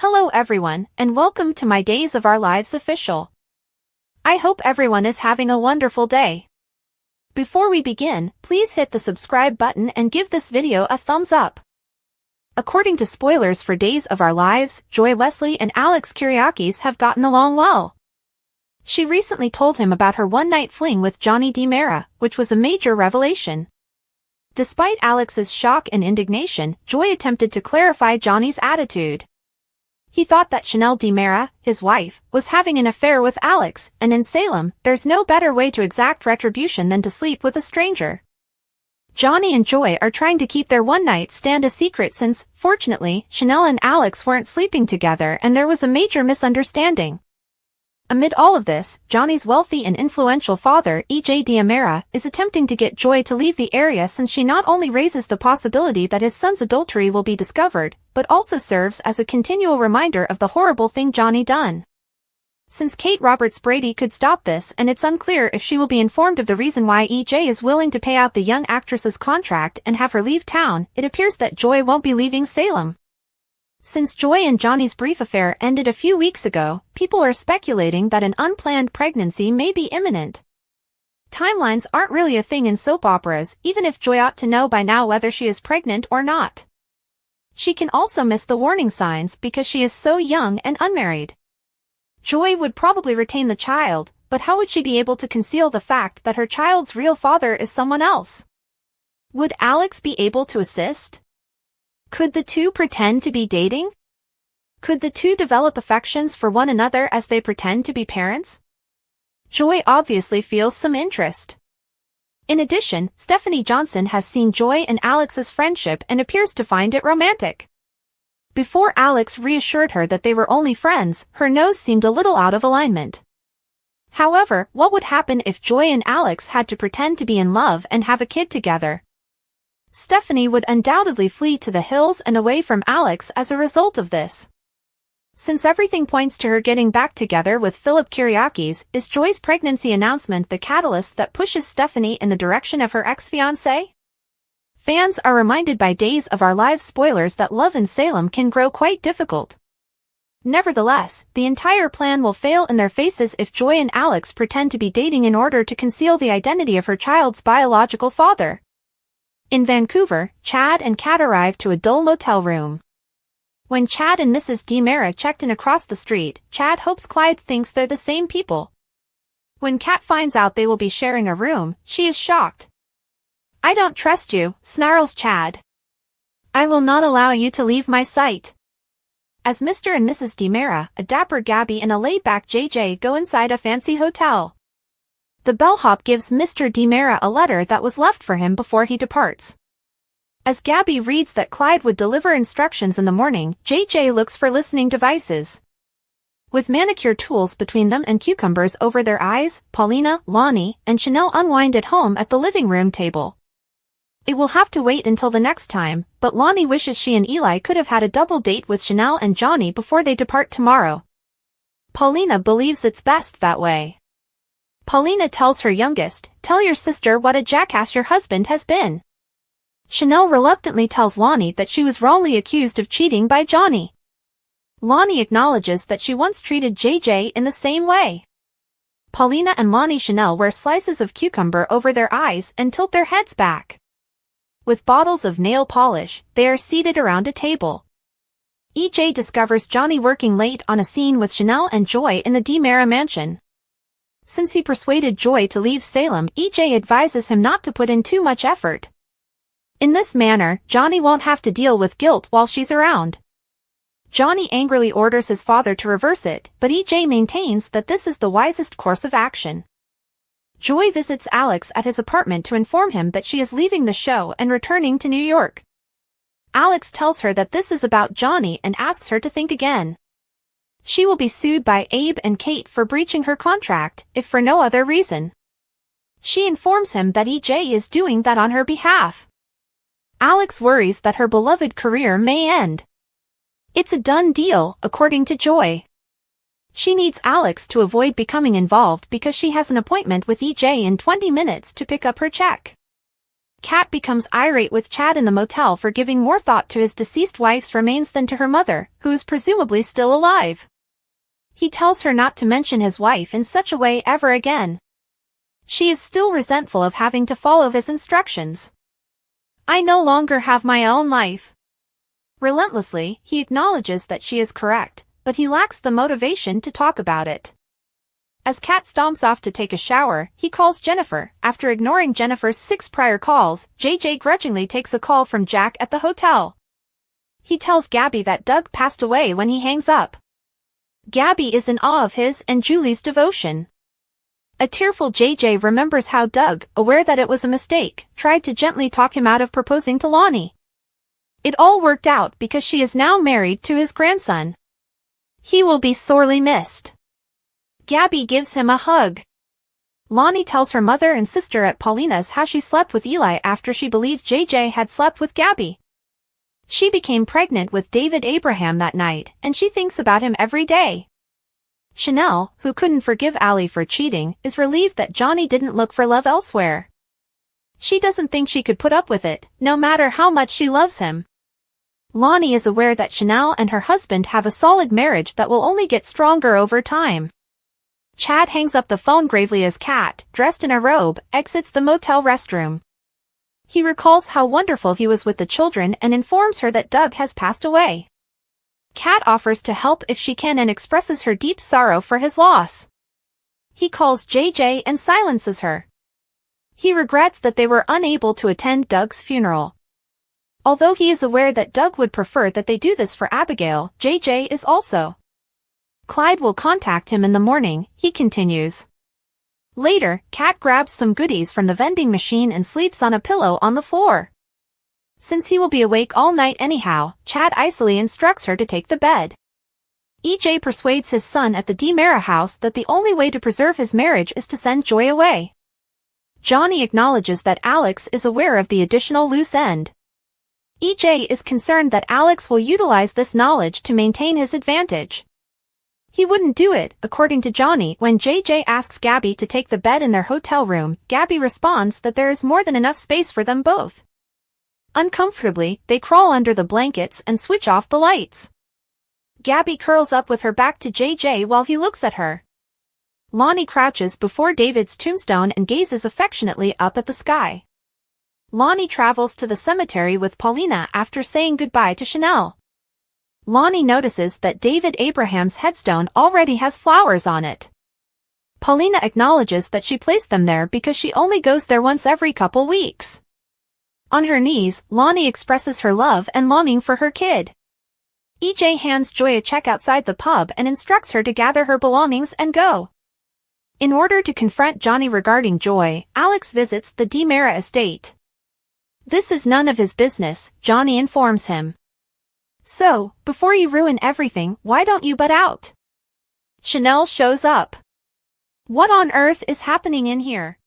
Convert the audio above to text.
Hello everyone, and welcome to my Days of Our Lives official. I hope everyone is having a wonderful day. Before we begin, please hit the subscribe button and give this video a thumbs up. According to spoilers for Days of Our Lives, Joy Wesley and Alex Kyriakis have gotten along well. She recently told him about her one-night fling with Johnny DiMera, which was a major revelation. Despite Alex's shock and indignation, Joy attempted to clarify Johnny's attitude. He thought that Chanel DiMera, his wife, was having an affair with Alex, and in Salem, there's no better way to exact retribution than to sleep with a stranger. Johnny and Joy are trying to keep their one-night stand a secret since, fortunately, Chanel and Alex weren't sleeping together and there was a major misunderstanding. Amid all of this, Johnny's wealthy and influential father, E.J. DiMera, is attempting to get Joy to leave the area since she not only raises the possibility that his son's adultery will be discovered, but also serves as a continual reminder of the horrible thing Johnny done. Since Kate Roberts Brady could stop this and it's unclear if she will be informed of the reason why E.J. is willing to pay out the young actress's contract and have her leave town, it appears that Joy won't be leaving Salem. Since Joy and Johnny's brief affair ended a few weeks ago, people are speculating that an unplanned pregnancy may be imminent. Timelines aren't really a thing in soap operas, even if Joy ought to know by now whether she is pregnant or not. She can also miss the warning signs because she is so young and unmarried. Joy would probably retain the child, but how would she be able to conceal the fact that her child's real father is someone else? Would Alex be able to assist? Could the two pretend to be dating? Could the two develop affections for one another as they pretend to be parents? Joy obviously feels some interest. In addition, Stephanie Johnson has seen Joy and Alex's friendship and appears to find it romantic. Before Alex reassured her that they were only friends, her nose seemed a little out of alignment. However, what would happen if Joy and Alex had to pretend to be in love and have a kid together? Stephanie would undoubtedly flee to the hills and away from Alex as a result of this. Since everything points to her getting back together with Philip Kyriakis, is Joy's pregnancy announcement the catalyst that pushes Stephanie in the direction of her ex-fiancé? Fans are reminded by Days of Our Lives spoilers that love in Salem can grow quite difficult. Nevertheless, the entire plan will fail in their faces if Joy and Alex pretend to be dating in order to conceal the identity of her child's biological father. In Vancouver, Chad and Kat arrived to a dull motel room. When Chad and Mrs. DiMera checked in across the street, Chad hopes Clyde thinks they're the same people. When Kat finds out they will be sharing a room, she is shocked. "I don't trust you," snarls Chad. "I will not allow you to leave my sight." As Mr. and Mrs. DiMera, a dapper Gabby and a laid-back JJ go inside a fancy hotel. The bellhop gives Mr. DiMera a letter that was left for him before he departs. As Gabby reads that Clyde would deliver instructions in the morning, JJ looks for listening devices. With manicure tools between them and cucumbers over their eyes, Paulina, Lonnie, and Chanel unwind at home at the living room table. It will have to wait until the next time, but Lonnie wishes she and Eli could have had a double date with Chanel and Johnny before they depart tomorrow. Paulina believes it's best that way. Paulina tells her youngest, "Tell your sister what a jackass your husband has been." Chanel reluctantly tells Lonnie that she was wrongly accused of cheating by Johnny. Lonnie acknowledges that she once treated JJ in the same way. Paulina and Lonnie Chanel wear slices of cucumber over their eyes and tilt their heads back. With bottles of nail polish, they are seated around a table. EJ discovers Johnny working late on a scene with Chanel and Joy in the DiMera mansion. Since he persuaded Joy to leave Salem, EJ advises him not to put in too much effort. In this manner, Johnny won't have to deal with guilt while she's around. Johnny angrily orders his father to reverse it, but EJ maintains that this is the wisest course of action. Joy visits Alex at his apartment to inform him that she is leaving the show and returning to New York. Alex tells her that this is about Johnny and asks her to think again. She will be sued by Abe and Kate for breaching her contract, if for no other reason. She informs him that EJ is doing that on her behalf. Alex worries that her beloved career may end. It's a done deal, according to Joy. She needs Alex to avoid becoming involved because she has an appointment with EJ in 20 minutes to pick up her check. Kat becomes irate with Chad in the motel for giving more thought to his deceased wife's remains than to her mother, who is presumably still alive. He tells her not to mention his wife in such a way ever again. She is still resentful of having to follow his instructions. "I no longer have my own life." Relentlessly, he acknowledges that she is correct, but he lacks the motivation to talk about it. As Kat stomps off to take a shower, he calls Jennifer. After ignoring Jennifer's 6 prior calls, JJ grudgingly takes a call from Jack at the hotel. He tells Gabby that Doug passed away when he hangs up. Gabby is in awe of his and Julie's devotion. A tearful JJ remembers how Doug, aware that it was a mistake, tried to gently talk him out of proposing to Lonnie. It all worked out because she is now married to his grandson. He will be sorely missed. Gabby gives him a hug. Lonnie tells her mother and sister at Paulina's how she slept with Eli after she believed JJ had slept with Gabby. She became pregnant with David Abraham that night, and she thinks about him every day. Chanel, who couldn't forgive Allie for cheating, is relieved that Johnny didn't look for love elsewhere. She doesn't think she could put up with it, no matter how much she loves him. Lonnie is aware that Chanel and her husband have a solid marriage that will only get stronger over time. Chad hangs up the phone gravely as Kat, dressed in a robe, exits the motel restroom. He recalls how wonderful he was with the children and informs her that Doug has passed away. Kat offers to help if she can and expresses her deep sorrow for his loss. He calls JJ and silences her. He regrets that they were unable to attend Doug's funeral. Although he is aware that Doug would prefer that they do this for Abigail, JJ is also. Clyde will contact him in the morning, he continues. Later, Kat grabs some goodies from the vending machine and sleeps on a pillow on the floor. Since he will be awake all night anyhow, Chad icily instructs her to take the bed. EJ persuades his son at the DiMera house that the only way to preserve his marriage is to send Joy away. Johnny acknowledges that Alex is aware of the additional loose end. EJ is concerned that Alex will utilize this knowledge to maintain his advantage. He wouldn't do it, according to Johnny. When JJ asks Gabby to take the bed in their hotel room, Gabby responds that there is more than enough space for them both. Uncomfortably, they crawl under the blankets and switch off the lights. Gabby curls up with her back to JJ while he looks at her. Lonnie crouches before David's tombstone and gazes affectionately up at the sky. Lonnie travels to the cemetery with Paulina after saying goodbye to Chanel. Lonnie notices that David Abraham's headstone already has flowers on it. Paulina acknowledges that she placed them there because she only goes there once every couple weeks. On her knees, Lonnie expresses her love and longing for her kid. EJ hands Joy a check outside the pub and instructs her to gather her belongings and go. In order to confront Johnny regarding Joy, Alex visits the DiMera estate. This is none of his business, Johnny informs him. So, before you ruin everything, why don't you butt out? Chanel shows up. What on earth is happening in here?